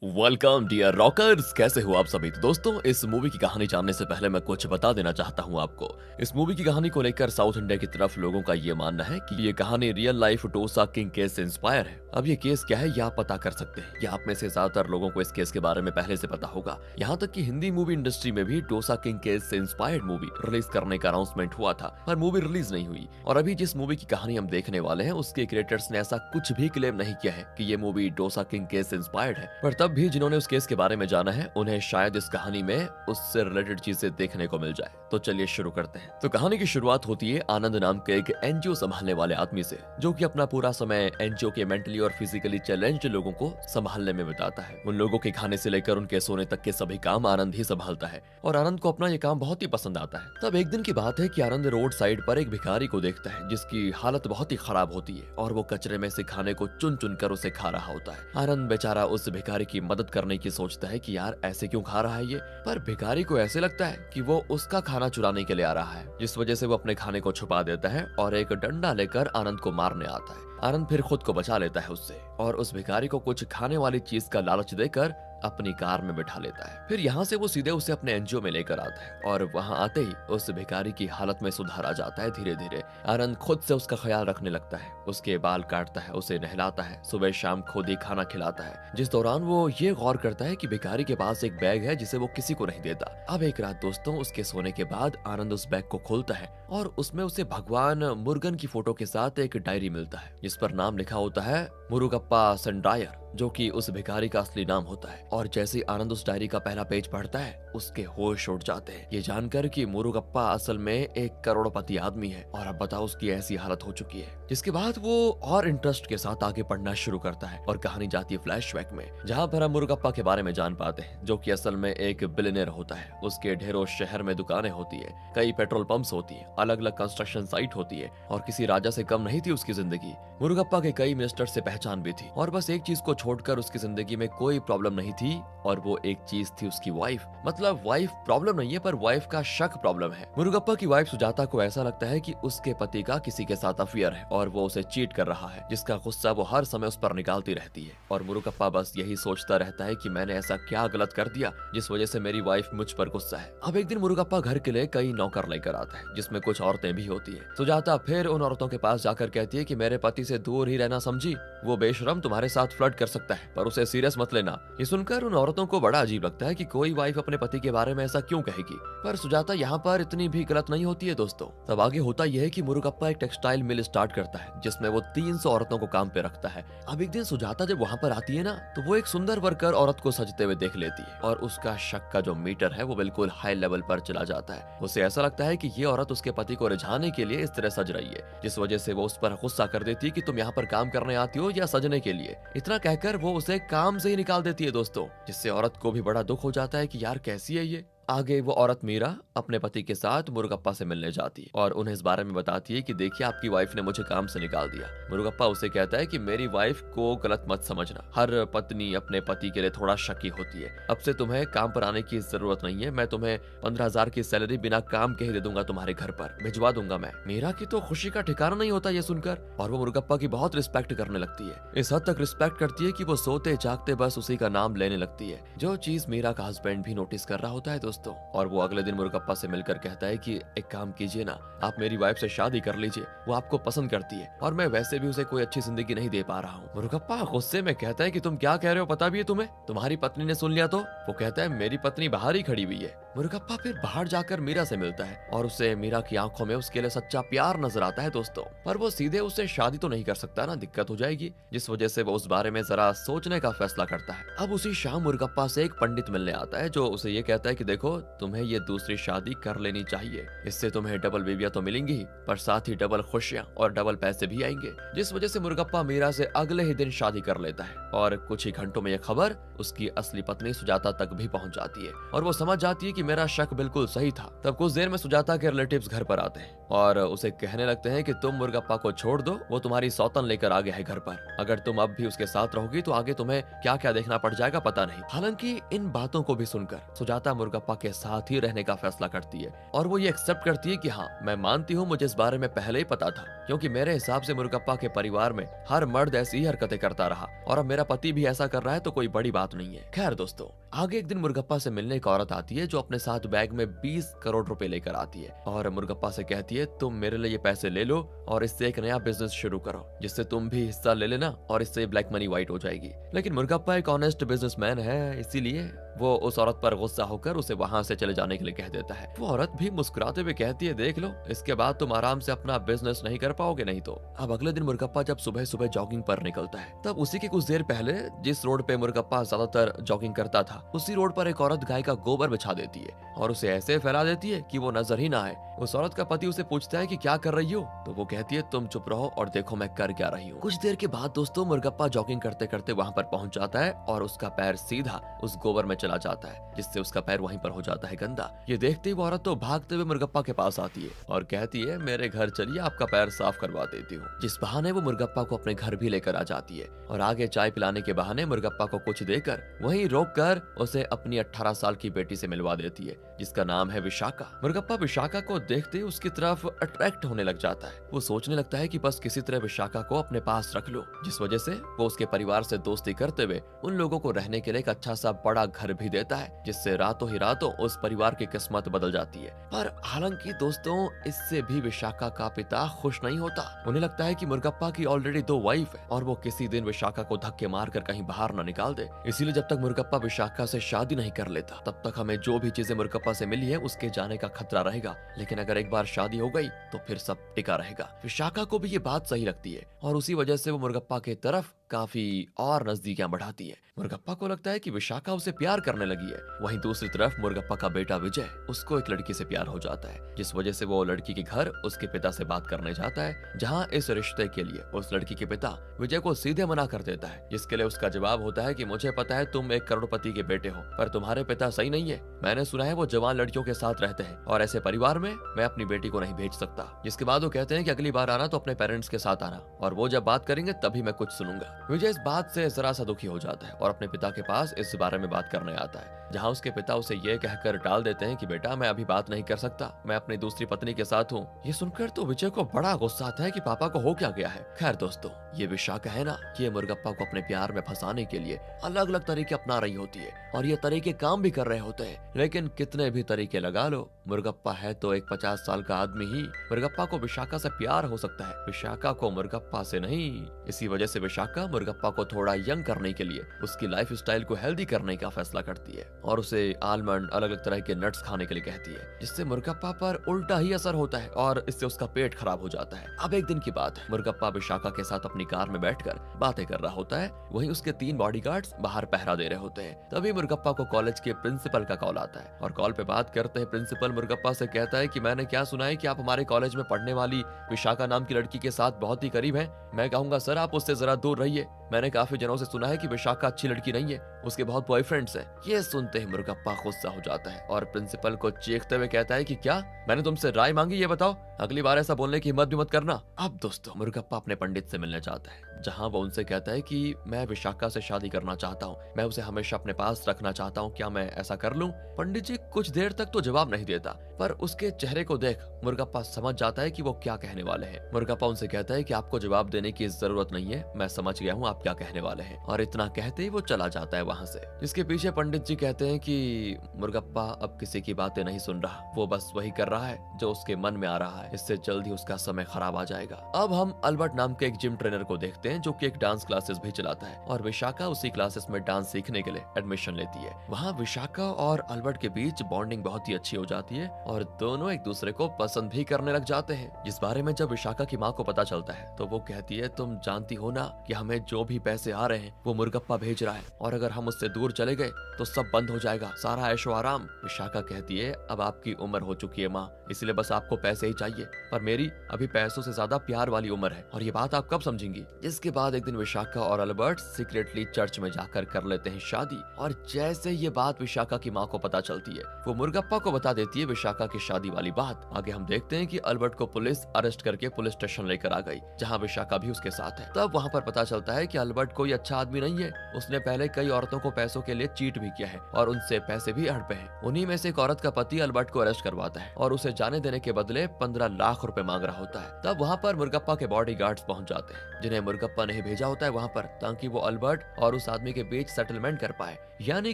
Welcome dear rockers, कैसे हो आप सभी। तो दोस्तों, इस मूवी की कहानी जानने से पहले मैं कुछ बता देना चाहता हूं आपको। इस मूवी की कहानी को लेकर साउथ इंडिया की तरफ लोगों का ये मानना है कि ये कहानी real life dosa king case से इंस्पायर है। अब ये केस क्या है ये आप पता कर सकते हैं। या आप में से ज्यादातर लोगों को इस केस के बारे में पहले से पता होगा। यहाँ तक कि हिंदी मूवी इंडस्ट्री में भी डोसा किंग केस से इंस्पायर्ड मूवी रिलीज करने का अनाउंसमेंट हुआ था, पर मूवी रिलीज नहीं हुई। और अभी जिस मूवी की कहानी हम देखने वाले हैं उसके क्रिएटर्स ने ऐसा कुछ भी क्लेम नहीं किया है कि ये मूवी डोसा किंग केस से इंस्पायर्ड है। पर तब भी जिन्होंने उस केस के बारे में जाना है उन्हें शायद इस कहानी में उससे रिलेटेड चीजें देखने को मिल जाए। तो चलिए शुरू करते हैं। तो कहानी की शुरुआत होती है आनंद नाम के एक एनजीओ संभालने वाले आदमी से, जो कि अपना पूरा समय एनजीओ के मेंटली और फिजिकली चैलेंज्ड लोगों को संभालने में बिताता है। उन लोगों के खाने से लेकर उनके सोने तक के सभी काम आनंद ही संभालता है और आनंद को अपना ये काम बहुत ही पसंद आता है। तब एक दिन की बात है कि आनंद रोड साइड पर एक भिखारी को देखता है जिसकी हालत बहुत ही खराब होती है और वो कचरे में से खाने को चुन चुन कर उसे खा रहा होता है। आनंद बेचारा उस भिखारी की मदद करने की सोचता है कि यार ऐसे क्यों खा रहा है ये, पर भिखारी को ऐसे लगता है कि वो उसका खाना चुराने के लिए आ रहा है, जिस वजह से वो अपने खाने को छुपा देता है और एक डंडा लेकर आनंद को मारने आता है। आनंद फिर खुद को बचा लेता है उससे और उस भिखारी को कुछ खाने वाली चीज का लालच देकर अपनी कार में बिठा लेता है। फिर यहाँ से वो सीधे उसे अपने एनजीओ में लेकर आता है और वहाँ आते ही उस भिखारी की हालत में सुधार आ जाता है। धीरे धीरे आनंद खुद से उसका ख्याल रखने लगता है, उसके बाल काटता है, उसे नहलाता है, सुबह शाम खुद ही खाना खिलाता है, जिस दौरान वो ये गौर करता है कि भिखारी के पास एक बैग है जिसे वो किसी को नहीं देता। अब एक रात दोस्तों, उसके सोने के बाद आनंद उस बैग को खोलता है और उसमें उसे भगवान मुरुगन की फोटो के साथ एक डायरी मिलता है जिस पर नाम लिखा होता है मुरुगप्पा संडायर, जो कि उस भिखारी का असली नाम होता है। और जैसे ही आनंद उस डायरी का पहला पेज पढ़ता है उसके होश उड़ जाते हैं, ये जानकर कि मुरुगप्पा असल में एक करोड़पति आदमी है और अब बताओ उसकी ऐसी हालत हो चुकी है। जिसके बाद वो और इंटरेस्ट के साथ आगे पढ़ना शुरू करता है और कहानी जाती है फ्लैशबैक में, जहाँ पर हम मुरुगप्पा के बारे में जान पाते हैं, जो कि असल में एक बिलियनर होता है। उसके ढेरों शहर में दुकानें होती है, कई पेट्रोल पंप्स होती है, अलग अलग कंस्ट्रक्शन साइट होती है और किसी राजा से कम नहीं थी उसकी जिंदगी। मुरुगप्पा के कई मिनिस्टर से पहचान भी थी और बस एक चीज को छोड़कर उसकी जिंदगी में कोई प्रॉब्लम नहीं थी और वो एक चीज थी उसकी वाइफ। मतलब वाइफ प्रॉब्लम नहीं है पर वाइफ का शक प्रॉब्लम है। मुरुगप्पा की वाइफ सुजाता को ऐसा लगता है कि उसके पति का किसी के साथ अफेयर है और वो उसे चीट कर रहा है, जिसका गुस्सा वो हर समय उस पर निकालती रहती है। और मुरुगप्पा बस यही सोचता रहता है कि मैंने ऐसा क्या गलत कर दिया जिस वजह से मेरी वाइफ मुझ पर गुस्सा है। अब एक दिन मुरुगप्पा घर के लिए कई नौकर लेकर आता है जिसमें कुछ औरतें भी होती है। सुजाता फिर उन औरतों के पास जाकर कहती है कि मेरे पति से दूर ही रहना समझी, वो बेशरम तुम्हारे साथ फ्लर्ट कर सकता है पर उसे सीरियस मत लेना। ये सुनकर उन औरतों को बड़ा अजीब लगता है कि कोई वाइफ अपने पति के बारे में ऐसा क्यों कहेगी, पर सुजाता यहाँ पर इतनी भी गलत नहीं होती है दोस्तों। तब आगे होता यह है कि मुरुगप्पा एक टेक्सटाइल मिल स्टार्ट करता है जिसमें वो 300 औरतों को काम पे रखता है। अब एक दिन सुजाता जब वहाँ पर आती है ना, तो वो एक सुंदर वर्कर औरत को सजते हुए देख लेती है और उसका शक का जो मीटर है वो बिल्कुल हाई लेवल पर चला जाता है। उसे ऐसा लगता है कि ये औरत उसके पति को रिझाने के लिए इस तरह सज रही है, जिस वजह से वो उस पर गुस्सा कर देती है कि तुम यहाँ पर काम करने आती हो या सजने के लिए। इतना कहकर वो उसे काम से ही निकाल देती है दोस्तों, जिससे औरत को भी बड़ा दुख हो जाता है कि यार कैसी है ये। आगे वो औरत मीरा अपने पति के साथ मुरुगप्पा से मिलने जाती है और उन्हें इस बारे में बताती है कि देखिए आपकी वाइफ ने मुझे काम से निकाल दिया। मुरुगप्पा उसे कहता है कि मेरी वाइफ को गलत मत समझना, हर पत्नी अपने पति के लिए थोड़ा शकी होती है। अब से तुम्हें काम पर आने की जरूरत नहीं है, मैं तुम्हें 15,000 की सैलरी बिना काम के ही दे दूंगा, तुम्हारे घर पर भिजवा दूंगा मैं। मीरा की तो खुशी का ठिकाना नहीं होता ये सुनकर और वो मुरुगप्पा की बहुत रिस्पेक्ट करने लगती है। इस हद तक रिस्पेक्ट करती है कि वो सोते जागते बस उसी का नाम लेने लगती है, जो चीज मीरा का हस्बैंड भी नोटिस कर रहा होता है दोस्तों। और वो अगले दिन मुरुगप्पा से मिलकर कहता है कि एक काम कीजिए ना, आप मेरी वाइफ से शादी कर लीजिए, वो आपको पसंद करती है और मैं वैसे भी उसे कोई अच्छी जिंदगी नहीं दे पा रहा हूँ। मुरुगप्पा गुस्से में कहता है कि तुम क्या कह रहे हो, पता भी है तुम्हें? तुम्हारी पत्नी ने सुन लिया तो? वो कहता है मेरी पत्नी बाहर ही खड़ी हुई है। मुरुगप्पा फिर बाहर जाकर मीरा से मिलता है और उसे मीरा की आंखों में उसके लिए सच्चा प्यार नजर आता है दोस्तों, पर वो सीधे उससे शादी तो नहीं कर सकता ना, दिक्कत हो जाएगी, जिस वजह से वो उस बारे में जरा सोचने का फैसला करता है। अब उसी शाम मुरुगप्पा से एक पंडित मिलने आता है जो उसे ये कहता है कि देखो तुम्हें ये दूसरी शादी कर लेनी चाहिए, इससे तुम्हें डबल बीवियां तो मिलेंगी ही पर साथ ही डबल खुशियां और डबल पैसे भी आएंगे। जिस वजह से मुरुगप्पा मीरा से अगले ही दिन शादी कर लेता है और कुछ ही घंटों में यह खबर उसकी असली पत्नी सुजाता तक भी पहुंच जाती है और वो समझ जाती है कि कि मेरा शक बिल्कुल सही था। तब कुछ देर में सुजाता के रिलेटिव्स घर पर आते हैं और उसे कहने लगते हैं कि तुम मुर्गप्पा को छोड़ दो, वो तुम्हारी सौतन लेकर आ गया है घर पर। अगर तुम अब भी उसके साथ रहोगी तो आगे तुम्हें क्या क्या देखना पड़ जाएगा पता नहीं। हालांकि इन बातों को भी सुनकर सुजाता मुर्गप्पा के साथ ही रहने का फैसला करती है और वो ये एक्सेप्ट करती है कि हाँ, मैं मानती हूँ मुझे इस बारे में पहले ही पता था, क्योंकि मेरे हिसाब से मुर्गप्पा के परिवार में हर मर्द ऐसी ही हरकतें करता रहा और अब मेरा पति भी ऐसा कर रहा है तो कोई बड़ी बात नहीं है। खैर दोस्तों, आगे एक दिन मुर्गप्पा से मिलने एक औरत आती है जो अपने साथ बैग में 20 करोड़ रुपए लेकर आती है और मुर्गप्पा से कहती है तुम मेरे लिए ये पैसे ले लो और इससे एक नया बिजनेस शुरू करो, जिससे तुम भी हिस्सा ले लेना और इससे ब्लैक मनी व्हाइट हो जाएगी। लेकिन मुर्गप्पा एक ऑनेस्ट बिजनेसमैन है, इसीलिए वो उस औरत पर गुस्सा होकर उसे वहां से चले जाने के लिए कह देता है। वो औरत भी मुस्कुराते हुए कहती है देख लो, इसके बाद तुम आराम से अपना बिजनेस नहीं कर पाओगे नहीं तो। अब अगले दिन मुर्गप्पा जब सुबह सुबह जॉगिंग पर निकलता है, तब उसी के कुछ देर पहले जिस रोड पे मुर्गप्पा ज्यादातर जॉगिंग करता था, उसी रोड पर एक औरत गाय का गोबर बिछा देती है और उसे ऐसे फैला देती है कि वो नजर ही ना आए। उस औरत का पति उसे पूछता है कि क्या कर रही हो, तो वो कहती है तुम चुप रहो और देखो मैं कर क्या रही हूँ। कुछ देर के बाद दोस्तों मुर्गप्पा जॉगिंग करते करते वहाँ पर पहुंच जाता है और उसका पैर सीधा उस गोबर में चला जाता है, जिससे उसका पैर वहीं पर हो जाता है गंदा। ये देखते ही वो औरत तो भागते हुए मुर्गप्पा के पास आती है और कहती है मेरे घर चलिए, आपका पैर साफ करवा देती हूँ। जिस बहाने वो मुर्गप्पा को अपने घर भी लेकर आ जाती है और आगे चाय पिलाने के बहाने मुर्गप्पा को कुछ देकर वहीं रोककर उसे अपनी 18 साल की बेटी से मिलवा देती है, जिसका नाम है विशाखा। मुर्गप्पा विशाखा को देखते ही उसकी तरफ अट्रैक्ट होने लग जाता है। वो सोचने लगता है कि बस किसी तरह विशाखा को अपने पास रख लो, जिस वजह से वो उसके परिवार से दोस्ती करते हुए उन लोगों को रहने के लिए एक अच्छा सा बड़ा घर भी देता है, जिससे रातों ही रातों उस परिवार की किस्मत बदल जाती है। पर हालांकि दोस्तों, इससे भी विशाखा का पिता खुश नहीं होता। उन्हें लगता है कि मुर्गप्पा की ऑलरेडी 2 वाइफ है और वो किसी दिन विशाखा को धक्के मारकर कहीं बाहर न निकाल दे। इसीलिए जब तक मुर्गप्पा विशाखा से शादी नहीं कर लेता, तब तक हमें जो भी चीजें मुर्गप्पा से मिली है उसके जाने का खतरा रहेगा। लेकिन अगर एक बार शादी हो गई तो फिर सब टिका रहेगा। विशाखा को भी ये बात सही लगती है और उसी वजह से वो मुर्गप्पा के तरफ काफी और नजदीकियां बढ़ाती है। मुर्गप्पा को लगता है कि विशाखा उसे प्यार करने लगी है। वहीं दूसरी तरफ मुर्गप्पा का बेटा विजय, उसको एक लड़की से प्यार हो जाता है, जिस वजह से वो लड़की के घर उसके पिता से बात करने जाता है, जहां इस रिश्ते के लिए उस लड़की के पिता विजय को सीधे मना कर देता है, जिसके लिए उसका जवाब होता है कि मुझे पता है तुम एक करोड़पति के बेटे हो, पर तुम्हारे पिता सही नहीं है। मैंने सुना है वो जवान लड़कियों के साथ रहते हैं और ऐसे परिवार में मैं अपनी बेटी को नहीं भेज सकता। जिसके बाद वो कहते हैं कि अगली बार आना तो अपने पेरेंट्स के साथ आना और वो जब बात करेंगे तभी मैं कुछ सुनूंगा। विजय इस बात से जरा सा दुखी हो जाता है और अपने पिता के पास इस बारे में बात करने आता है, जहां उसके पिता उसे ये कहकर टाल देते हैं कि बेटा मैं अभी बात नहीं कर सकता, मैं अपनी दूसरी पत्नी के साथ हूँ। ये सुनकर तो विजय को बड़ा गुस्सा आता है कि पापा को हो क्या गया है। खैर दोस्तों, ये विशाखा है ना कि ये मुर्गप्पा को अपने प्यार में फंसाने के लिए अलग अलग तरीके अपना रही होती है और ये तरीके काम भी कर रहे होते हैं। लेकिन कितने भी तरीके लगा लो, मुर्गप्पा है तो एक 50 साल का आदमी ही। मुर्गप्पा को विशाखा से प्यार हो सकता है, विशाखा को मुर्गप्पा से नहीं। इसी वजह से विशाखा मुर्गप्पा को थोड़ा यंग करने के लिए उसकी लाइफ स्टाइल को हेल्दी करने का फैसला करती है और उसे आलमंड अलग अलग तरह के नट्स खाने के लिए कहती है, जिससे मुर्गप्पा पर उल्टा ही असर होता है और इससे उसका पेट खराब हो जाता है। अब एक दिन की बात है, मुर्गप्पा विशाखा के साथ अपनी कार में बैठकर बातें कर रहा होता है। वहीं उसके 3 बॉडीगार्ड्स बाहर पहरा दे रहे होते हैं। तभी मुर्गप्पा को कॉलेज के प्रिंसिपल का कॉल आता है और कॉल पे बात करते हैं प्रिंसिपल मुर्गप्पा से कहता है कि मैंने क्या सुना है कि आप हमारे कॉलेज में पढ़ने वाली विशाखा नाम की लड़की के साथ बहुत ही करीब हैं। मैं कहूंगा सर आप उससे जरा दूर रहिए। मैंने काफी जनों से सुना है कि विशाखा अच्छी लड़की नहीं है, उसके बहुत बॉयफ्रेंड्स हैं। ये सुनते ही मुर्गप्पा गुस्सा हो जाता है और प्रिंसिपल को चीखते हुए कहता है कि क्या मैंने तुमसे राय मांगी, ये बताओ, अगली बार ऐसा बोलने की हिम्मत भी मत करना। अब दोस्तों, मुर्गप्पा अपने पंडित से मिलने जाता है, जहां वो उनसे कहता है कि मैं विशाखा से शादी करना चाहता हूँ, मैं उसे हमेशा अपने पास रखना चाहता हूँ, क्या मैं ऐसा कर लूं? पंडित जी कुछ देर तक तो जवाब नहीं देता, पर उसके चेहरे को देख मुर्गप्पा समझ जाता है कि वो क्या कहने वाले हैं। मुर्गप्पा उनसे कहता है कि आपको जवाब देने की जरूरत नहीं है, मैं समझ गया हूँ आप क्या कहने वाले हैं, और इतना कहते ही वो चला जाता है वहाँ से। इसके पीछे पंडित जी कहते हैं कि मुर्गप्पा अब किसी की बातें नहीं सुन रहा, वो बस वही कर रहा है जो उसके मन में आ रहा है, इससे जल्द ही उसका समय खराब आ जाएगा। अब हम अल्बर्ट नाम के एक जिम ट्रेनर को देखते हैं जो कि एक डांस क्लासेस भी चलाता है और विशाखा उसी क्लासेस में डांस सीखने के लिए एडमिशन लेती है। वहाँ विशाखा और अल्बर्ट के बीच बॉन्डिंग बहुत ही अच्छी हो जाती है और दोनों एक दूसरे को पसंद भी करने लग जाते हैं, जिस बारे में जब विशाखा की माँ को पता चलता है तो वो कहती है तुम जानती हो ना कि हमें जो भी पैसे आ रहे हैं वो मुर्गप्पा भेज रहा है और अगर हम उससे दूर चले गए तो सब बंद हो जाएगा, सारा ऐशो आराम। विशाखा कहती है अब आपकी उम्र हो चुकी है माँ, इसलिए बस आपको पैसे ही चाहिए, चाहिए, पर मेरी अभी पैसों से ज्यादा प्यार वाली उम्र है और ये बात आप कब समझेंगी। जिसके बाद एक दिन विशाखा और अल्बर्ट सीक्रेटली चर्च में जाकर कर लेते हैं शादी, और जैसे ये बात विशाखा की माँ को पता चलती है, वो मुर्गप्पा को बता देती है विशाखा की शादी वाली बात। आगे हम देखते हैं कि अल्बर्ट को पुलिस अरेस्ट करके पुलिस स्टेशन लेकर आ गई, जहाँ विशाखा भी उसके साथ है। तब वहाँ पर पता चलता है कि अल्बर्ट कोई अच्छा आदमी नहीं है, उसने पहले कई औरतों को पैसों के लिए चीट भी किया है और उनसे पैसे भी हड़पे हैं। उन्हीं में से एक औरत का पति अल्बर्ट को अरेस्ट करवाता है और उसे जाने देने के बदले 15 लाख रुपए मांग रहा होता है। तब वहाँ पर मुर्गप्पा के बॉडीगार्ड्स पहुंच जाते हैं, जिन्हें मुर्गप्पा ने ही भेजा होता है वहाँ पर, ताकि वो अल्बर्ट और उस आदमी के बीच सेटलमेंट कर पाए। यानी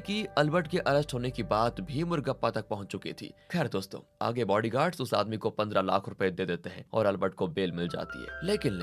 कि अल्बर्ट के अरेस्ट होने की बात भी मुर्गप्पा तक पहुंच चुकी थी। खैर दोस्तों, आगे बॉडीगार्ड्स उस आदमी को 15 लाख रुपए दे देते हैं और अल्बर्ट को बेल मिल जाती है। लेकिन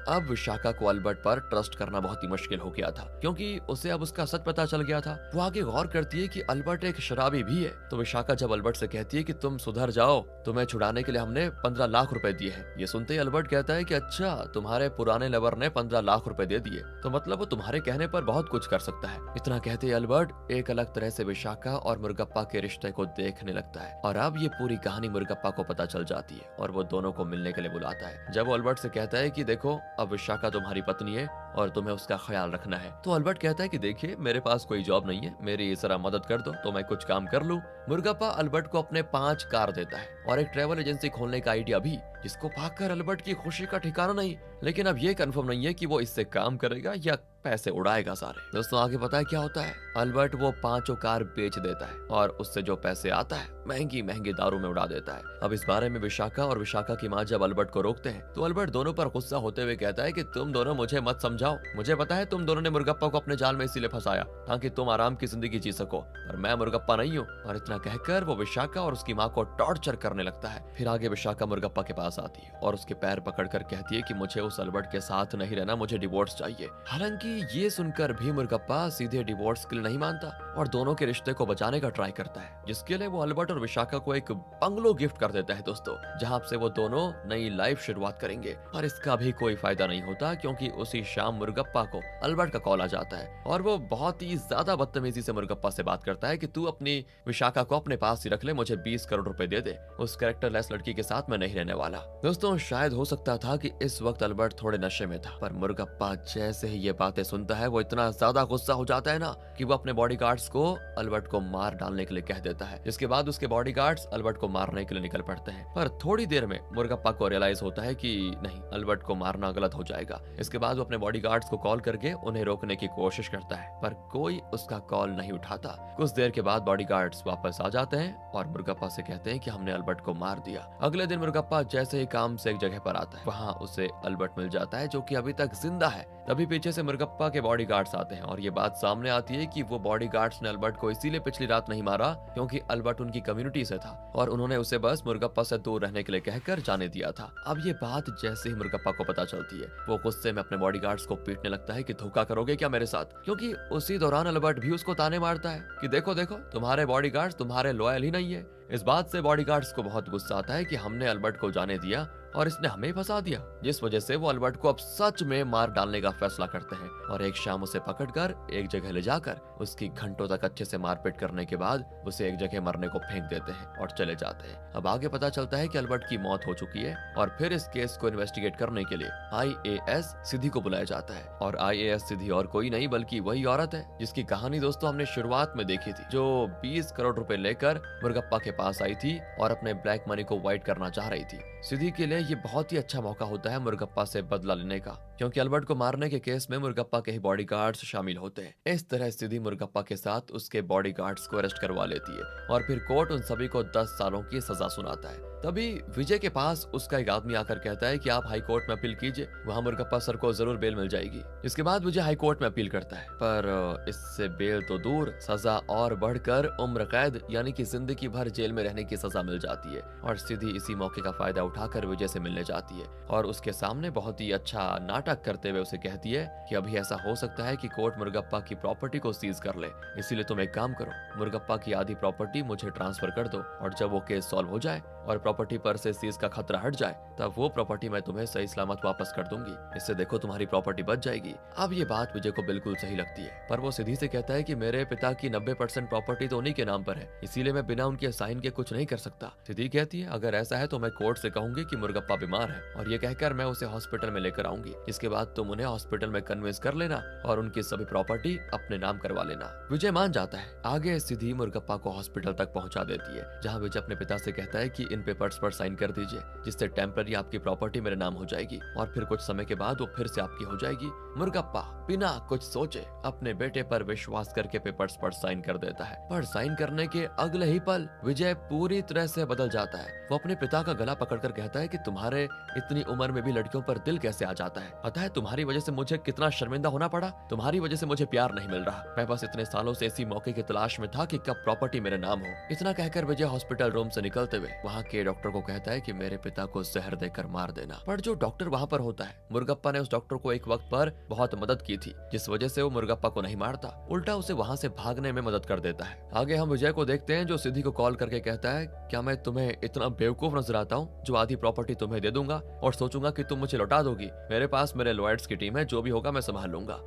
अब विशाखा को अल्बर्ट पर ट्रस्ट करना बहुत ही मुश्किल हो गया था, क्योंकि उसे अब उसका सच पता चल गया था। वो आगे गौर करती है कि अल्बर्ट एक शराबी भी है। तो विशाखा जब अल्बर्ट से कहती है कि तुम सुधर जाओ, तुम्हें छुड़ाने के लिए हमने 15 लाख रुपए दिए हैं। ये सुनते ही अल्बर्ट कहता है कि अच्छा, तुम्हारे पुराने लवर ने 15 लाख रुपए दे दिए, तो मतलब वो तुम्हारे कहने पर बहुत कुछ कर सकता है। इतना कहते ही अल्बर्ट एक अलग तरह से विशाखा और मुर्गप्पा के रिश्ते को देखने लगता है, और अब ये पूरी कहानी मुर्गप्पा को पता चल जाती है और वो दोनों को मिलने के लिए बुलाता है। जब वो अल्बर्ट से कहता है कि देखो, अब विशाखा तुम्हारी पत्नी है और तुम्हें उसका ख्याल रखना है, तो अल्बर्ट कहता है कि देखिए, मेरे पास कोई जॉब नहीं है, मेरी इस तरह मदद कर दो तो मैं कुछ काम कर लूं। मुर्गप्पा अल्बर्ट को अपने 5 कार देता है और एक ट्रैवल एजेंसी खोलने का आइडिया भी, जिसको पाकर अल्बर्ट की खुशी का ठिकाना नहीं। लेकिन अब ये कंफर्म नहीं है कि वो इससे काम करेगा या पैसे उड़ाएगा सारे। दोस्तों, आगे पता है क्या होता है? अल्बर्ट वो 5 कार बेच देता है और उससे जो पैसे आता है महंगी महंगी दारू में उड़ा देता है। अब इस बारे में विशाखा और विशाखा की माँ जब अल्बर्ट को रोकते हैं, तो अल्बर्ट दोनों पर गुस्सा होते हुए कहता है कि तुम दोनों मुझे मत समझाओ, मुझे पता है तुम दोनों ने मुर्गप्पा को अपने जाल में इसीलिए फंसाया ताकि तुम आराम की जिंदगी जी सको, पर मैं मुर्गप्पा नहीं हूँ। और इतना कहकर वो विशाखा और उसकी माँ को टॉर्चर करने लगता है। फिर आगे विशाखा मुर्गप्पा के पास आती है और उसके पैर पकड़कर कहती है कि मुझे उस अल्बर्ट के साथ नहीं रहना, मुझे डिवोर्स चाहिए। हालांकि ये सुनकर भी मुर्गप्पा सीधे डिवोर्स के लिए नहीं मानता और दोनों के रिश्ते को बचाने का ट्राई करता है, जिसके लिए वो अल्बर्ट और विशाखा को एक बंगलो गिफ्ट कर देता है दोस्तों, जहां से वो दोनों नई लाइफ शुरुआत करेंगे। और इसका भी कोई फायदा नहीं होता, क्योंकि उसी शाम मुर्गप्पा को अल्बर्ट का कॉल आ जाता है और वो बहुत ही ज्यादा बदतमीजी से मुर्गप्पा से बात करता है कि तू अपनी विशाखा को अपने पास ही रख ले, मुझे 20 करोड़ रुपए दे दे, उस कैरेक्टरलेस लड़की के साथ मैं नहीं रहने वाला। दोस्तों, शायद हो सकता था कि इस वक्त अल्बर्ट थोड़े नशे में था, पर मुर्गप्पा जैसे ही ये बातें सुनता है, वो इतना ज्यादा गुस्सा हो जाता है ना कि वो अपने बॉडीगार्ड्स को अल्बर्ट को मार डालने के लिए कह देता है। जिसके बाद उसके बॉडीगार्ड्स अल्बर्ट को मारने के लिए निकल पड़ते हैं, पर थोड़ी देर में मुर्गप्पा को रियलाइज होता है कि नहीं, अल्बर्ट को मारना गलत हो जाएगा। इसके बाद वो अपने बॉडीगार्ड्स को कॉल करके उन्हें रोकने की कोशिश करता है, पर कोई उसका कॉल नहीं उठाता। कुछ देर के बाद बॉडीगार्ड्स वापस आ जाते हैं और मुर्गप्पा से कहते हैं कि हमने अल्बर्ट को मार दिया। अगले दिन मुर्गप्पा जैसे ही काम से एक जगह पर आता है, वहाँ उसे अल्बर्ट मिल जाता है, जो कि अभी तक जिंदा है। तभी पीछे से मुर्गप्पा के बॉडीगार्ड्स आते हैं और ये बात सामने आती है कि वो बॉडीगार्ड्स ने अल्बर्ट को इसीलिए पिछली रात नहीं मारा क्योंकि अल्बर्ट उनकी कम्युनिटी से था और उन्होंने उसे बस मुर्गप्पा से दूर रहने के लिए कहकर जाने दिया था। अब ये बात जैसे ही मुर्गप्पा को पता चलती है, वो गुस्से में अपने बॉडीगार्ड्स को पीटने लगता है कि धोखा करोगे क्या मेरे साथ, क्योंकि उसी दौरान अल्बर्ट भी उसको ताने मारता है कि देखो देखो, तुम्हारे बॉडीगार्ड्स तुम्हारे लॉयल ही नहीं है। इस बात से बॉडीगार्ड्स को बहुत गुस्सा आता है कि हमने अल्बर्ट को जाने दिया और इसने हमें फंसा दिया, जिस वजह से वो अल्बर्ट को अब सच में मार डालने का फैसला करते हैं और एक शाम उसे पकड़कर एक जगह ले जाकर उसकी घंटों तक अच्छे से मारपीट करने के बाद उसे एक जगह मरने को फेंक देते हैं और चले जाते हैं। अब आगे पता चलता है कि अल्बर्ट की मौत हो चुकी है और फिर इस केस को इन्वेस्टिगेट करने के लिए IAS सिद्धि को बुलाया जाता है। और IAS सिद्धि और कोई नहीं बल्कि वही औरत है जिसकी कहानी दोस्तों हमने शुरुआत में देखी थी, जो 20 करोड़ रुपए लेकर मुर्गप्पा के पास आई थी और अपने ब्लैक मनी को व्हाइट करना चाह रही थी। सिद्धि के लिए ये बहुत ही अच्छा मौका होता है मुर्गप्पा से बदला लेने का, क्योंकि अल्बर्ट को मारने के केस में मुर्गप्पा के ही बॉडीगार्ड्स शामिल होते हैं। इस तरह सिद्धि मुर्गप्पा के साथ उसके बॉडीगार्ड्स को अरेस्ट करवा लेती है और फिर कोर्ट उन सभी को 10 सालों की सजा सुनाता है। तभी विजय के पास उसका एक आदमी आकर कहता है कि आप हाई कोर्ट में अपील कीजिए, वहाँ मुर्गप्पा सर को जरूर बेल मिल जाएगी। इसके बाद विजय हाई कोर्ट में अपील करता है, पर इससे बेल तो दूर, सजा और बढ़कर उम्र कैद यानी कि जिंदगी भर जेल में रहने की सजा मिल जाती है। और सिद्धि इसी मौके का फायदा उठाकर विजय से मिलने जाती है और उसके सामने बहुत ही अच्छा नाटक करते हुए उसे कहती है कि अभी ऐसा हो सकता है कि कोर्ट मुर्गप्पा की प्रॉपर्टी को सीज कर ले, इसीलिए तुम एक काम करो, मुर्गप्पा की आधी प्रॉपर्टी मुझे ट्रांसफर कर दो और जब वो केस सॉल्व हो जाए और प्रॉपर्टी पर से सीज का खतरा हट जाए तब वो प्रॉपर्टी मैं तुम्हें सही सलामत वापस कर दूंगी। इससे देखो तुम्हारी प्रॉपर्टी बच जाएगी। अब ये बात विजय को बिल्कुल सही लगती है, पर वो सिद्धि से कहता है कि मेरे पिता की 90% प्रॉपर्टी तो उन्हीं के नाम पर है, इसीलिए मैं बिना उनके साइन के कुछ नहीं कर सकता। सिद्धि कहती है अगर ऐसा है तो मैं कोर्ट से कहूंगी कि मुर्गप्पा बीमार है और ये कहकर मैं उसे हॉस्पिटल में लेकर आऊंगी। इसके बाद तुम उन्हें हॉस्पिटल में कन्विंस कर लेना और उनकी सभी प्रॉपर्टी अपने नाम करवा लेना। विजय मान जाता है। आगे सिद्धि मुर्गप्पा को हॉस्पिटल तक पहुंचा देती है, जहां विजय अपने पिता से कहता है कि इन पेपर्स पर साइन कर दीजिए, जिससे टेम्पररी आपकी प्रॉपर्टी मेरे नाम हो जाएगी और फिर कुछ समय के बाद वो फिर से आपकी हो जाएगी। मुर्गप्पा बिना कुछ सोचे अपने बेटे पर विश्वास करके पेपर्स पर साइन कर देता है, पर साइन करने के अगले ही पल विजय पूरी तरह से बदल जाता है। वो अपने पिता का गला पकड़कर कहता है कि तुम्हारे इतनी उम्र में भी लड़कियों पर दिल कैसे आ जाता है? पता है तुम्हारी वजह से मुझे कितना शर्मिंदा होना पड़ा, तुम्हारी वजह से मुझे प्यार नहीं मिल रहा। मैं बस इतने सालों से इसी मौके की तलाश में था कि कब प्रॉपर्टी मेरे नाम हो। इतना कहकर विजय हॉस्पिटल रूम से निकलते हुए वहाँ के डॉक्टर को कहता है कि मेरे पिता को जहर देकर मार देना। पर जो डॉक्टर वहाँ पर होता है, मुर्गप्पा ने उस डॉक्टर को एक वक्त पर बहुत मदद की थी, जिस वजह से वो मुर्गप्पा को नहीं मारता, उल्टा उसे वहाँ से भागने में मदद कर देता है। आगे हम विजय को देखते हैं जो सिद्धि को कॉल करके कहता है क्या मैं तुम्हें इतना बेवकूफ नजर आता हूँ जो आधी प्रॉपर्टी तुम्हें दे दूंगा और सोचूंगा कि तुम मुझे लौटा दोगी? मेरे पास मेरे लॉयर्स की टीम है, जो भी होगा मैं संभाल लूंगा।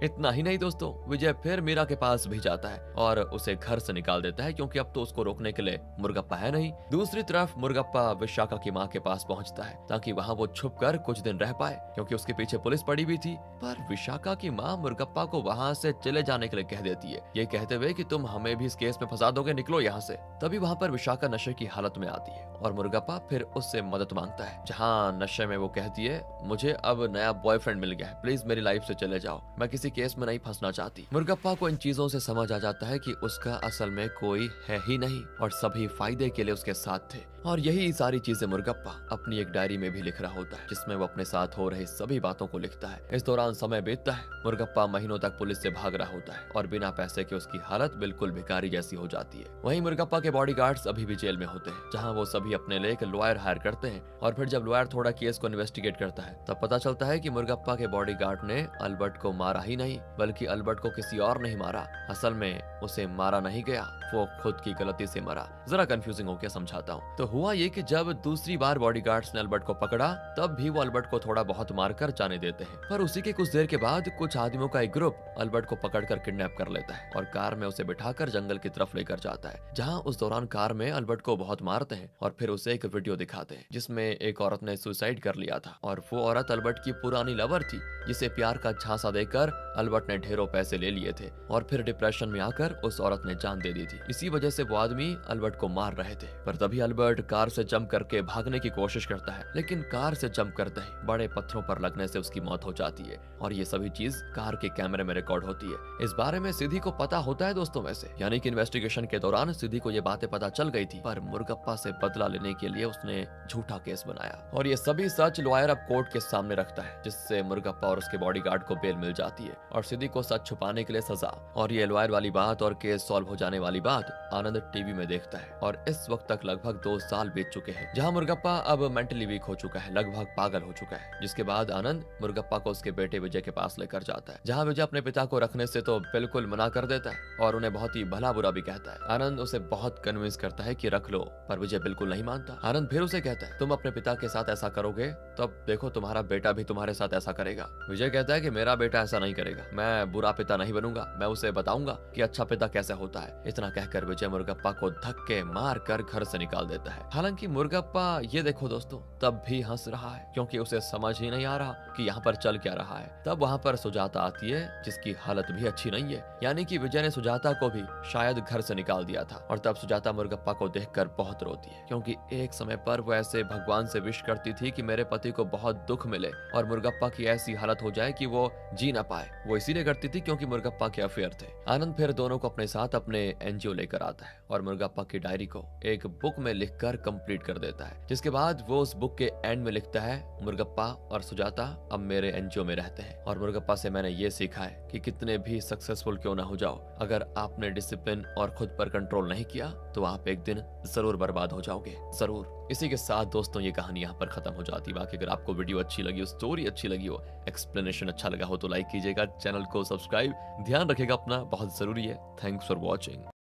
इतना ही नहीं दोस्तों, विजय फिर मीरा के पास भी जाता है और उसे घर से निकाल देता है, क्योंकि अब तो उसको रोकने के लिए मुर्गप्पा है नहीं। दूसरी तरफ मुर्गप्पा विशाखा की माँ के पास पहुंचता है ताकि वहां वो छुप कर कुछ दिन रह पाए, क्योंकि उसके पीछे पुलिस पड़ी भी थी। पर विशाखा की माँ मुर्गप्पा को वहां से चले जाने के लिए कह देती है, ये कहते हुए कि तुम हमें भी इस केस में फंसा दोगे, निकलो यहाँ से। तभी वहाँ पर विशाखा नशे की हालत में आती है और मुर्गप्पा फिर उससे मदद मांगता है, जहाँ नशे में वो कहती है मुझे अब नया बॉयफ्रेंड मिल गया है, प्लीज मेरी लाइफ से चले जाओ, मैं किसी केस में नहीं फंसना चाहती। मुर्गप्पा को इन चीजों से समझ आ जाता है कि उसका असल में कोई है ही नहीं और सभी फायदे के लिए उसके साथ थे। और यही सारी चीजें मुर्गप्पा अपनी एक डायरी में भी लिख रहा होता है, जिसमें वो अपने साथ हो रही सभी बातों को लिखता है। इस दौरान समय बीतता है, मुर्गप्पा महीनों तक पुलिस से भाग रहा होता है और बिना पैसे के उसकी हालत बिल्कुल भिखारी जैसी हो जाती है। वहीं मुर्गप्पा के बॉडीगार्ड्स अभी भी जेल में होते हैं, जहां वो सभी अपने लिए एक लॉयर हायर करते हैं। और फिर जब लॉयर थोड़ा केस को इन्वेस्टिगेट करता है तब पता चलता है कि मुर्गप्पा के बॉडीगार्ड ने अल्बर्ट को मारा ही नहीं, बल्कि अल्बर्ट को किसी और नहीं मारा। असल में उसे मारा नहीं गया, वो खुद की गलती से मरा। जरा कंफ्यूजिंग होकर समझाता हूँ। तो हुआ ये कि जब दूसरी बार बॉडीगार्ड्स ने अल्बर्ट को पकड़ा तब भी वो अल्बर्ट को थोड़ा बहुत मारकर जाने देते हैं, पर उसी के कुछ देर के बाद कुछ आदमियों का एक ग्रुप अल्बर्ट को पकड़कर किडनैप कर लेता है और कार में उसे बिठाकर जंगल की तरफ लेकर जाता है, जहाँ उस दौरान कार में अल्बर्ट को बहुत मारते हैं और फिर उसे एक वीडियो दिखाते हैं जिसमें एक औरत ने सुसाइड कर लिया था और वो औरत अल्बर्ट की पुरानी लवर थी, जिसे प्यार का झांसा देकर अल्बर्ट ने ढेरों पैसे ले लिए थे और फिर डिप्रेशन में आकर उस औरत ने जान दे दी थी। इसी वजह से वो आदमी अल्बर्ट को मार रहे थे। पर तभी अल्बर्ट कार से जंप करके भागने की कोशिश करता है, लेकिन कार से जंप करते ही बड़े पत्थरों पर लगने से उसकी मौत हो जाती है और ये सभी चीज कार के कैमरे में रिकॉर्ड होती है। इस बारे में सिद्धि को पता होता है दोस्तों, वैसे यानी कि इन्वेस्टिगेशन के दौरान सिद्धि को ये बातें पता चल गई थी, पर मुर्गप्पा से बदला लेने के लिए उसने झूठा केस बनाया और ये सभी सच लॉयर अब कोर्ट के सामने रखता है, जिससे मुर्गप्पा और उसके बॉडीगार्ड को बेल मिल जाती है और सिद्धि को सच छुपाने के लिए सजा। और ये लॉयर वाली बात और केस सॉल्व हो जाने वाली बात आनंद टीवी में देखता है और इस वक्त तक लगभग 2 साल बीत चुके हैं, जहां मुर्गप्पा अब मेंटली वीक हो चुका है, लगभग पागल हो चुका है। जिसके बाद आनंद मुर्गप्पा को उसके बेटे विजय के पास लेकर जाता है, जहां विजय अपने पिता को रखने से तो बिल्कुल मना कर देता है और उन्हें बहुत ही भला बुरा भी कहता है। आनंद उसे बहुत कन्विंस करता है कि रख लो, पर विजय बिल्कुल नहीं मानता। आनंद फिर उसे कहता है तुम अपने पिता के साथ ऐसा करोगे तब देखो तुम्हारा बेटा भी तुम्हारे साथ ऐसा करेगा। विजय कहता है कि मेरा बेटा ऐसा नहीं करेगा, मैं बुरा पिता नहीं बनूंगा, मैं उसे बताऊंगा कि अच्छा पिता कैसे होता है। इतना कहकर विजय मुर्गप्पा को धक्के मार कर घर से निकाल देता है। हालांकि मुर्गप्पा ये देखो दोस्तों तब भी हंस रहा है, क्योंकि उसे समझ ही नहीं आ रहा कि यहाँ पर चल क्या रहा है। तब वहाँ पर सुजाता आती है, जिसकी हालत भी अच्छी नहीं है, यानी कि विजय ने सुजाता को भी शायद घर से निकाल दिया था। और तब सुजाता मुर्गप्पा को देखकर बहुत रोती है, क्योंकि एक समय पर वो ऐसे भगवान से विश करती थी कि मेरे पति को बहुत दुख मिले और मुर्गप्पा की ऐसी हालत हो जाए कि वो जी ना पाए। वो इसीलिए करती थी क्योंकि मुर्गप्पा के अफेयर थे। आनंद फिर दोनों को अपने साथ अपने एनजीओ लेकर आता है और मुर्गप्पा की डायरी को एक बुक में लिखकर कंप्लीट कर देता है, जिसके बाद वो उस बुक के एंड में लिखता है मुर्गप्पा और सुजाता अब मेरे एनजीओ में रहते हैं और मुर्गप्पा से मैंने ये सीखा है कि कितने भी सक्सेसफुल क्यों ना हो जाओ, अगर आपने डिसिप्लिन और खुद पर कंट्रोल नहीं किया तो आप एक दिन जरूर बर्बाद हो जाओगे, जरूर। इसी के साथ दोस्तों ये कहानी यहाँ पर खत्म हो जाती है। बाकी अगर आपको वीडियो अच्छी लगी हो, स्टोरी अच्छी लगी हो, एक्सप्लेनेशन अच्छा लगा हो तो लाइक कीजिएगा, चैनल को सब्सक्राइब ध्यान रखिएगा अपना, बहुत जरूरी है। Thanks for watching.